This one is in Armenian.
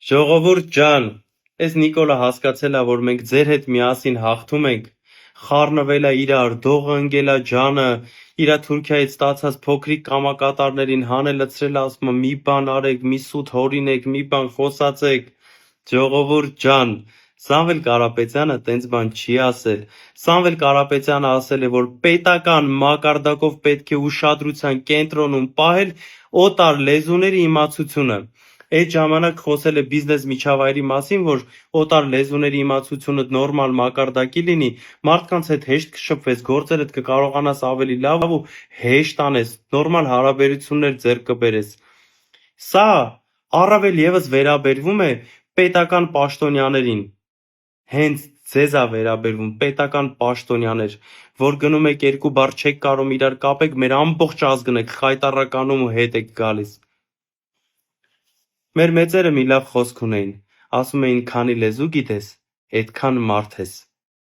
Ժողովուրդ ջան, էս Նիկոլը հասկացել ա, որ մենք ձեր հետ միասին հաղթում ենք, խառնվել ա իրար, դողը ընկել ա ջանը, իրա Թուրքիայից ստացած փոքրիկ կամակատարներին հան է լցրել ա, ասում ա մի բան արեք, մի սուտ հորինեք, մի բան խոսացեք, ժողովուրդ ջան, Սամվել Կարապետյանը տենց բան չի ասել, Սամվել Կարապետյանը ասել է, որ պետական մակարդակով պետք է ուշադրության կենտրոնում պահել օտար լեզուների իմացությունը, այդ ժամանակ խոսել է բիզնես միջավայրի մասին, որ օտար լեզուների իմացությունը նորմալ մակարդակի լինի, մարդկանց հետ հեշտ կշփվես, գործերդ կկարողանաս ավելի լավ ու հեշտ անես, նորմալ հարաբերություններ ձեռք կբերես։ Սա առավել եւս վերաբերվում է պետական պաշտոնյաներին, հենց ձեզ ա վերաբերվում պետական պաշտոնյաներ, որ գնում եք երկու բառ չեք կարող իրար կապեք, մեր ամբողջ ազգն եք խայտառականում ու հետ եք գալիս։ Մեր մեծերը մի լավ խոսք ունեին, ասում էին քանի լեզու գիտես, այդքան մարդ ես։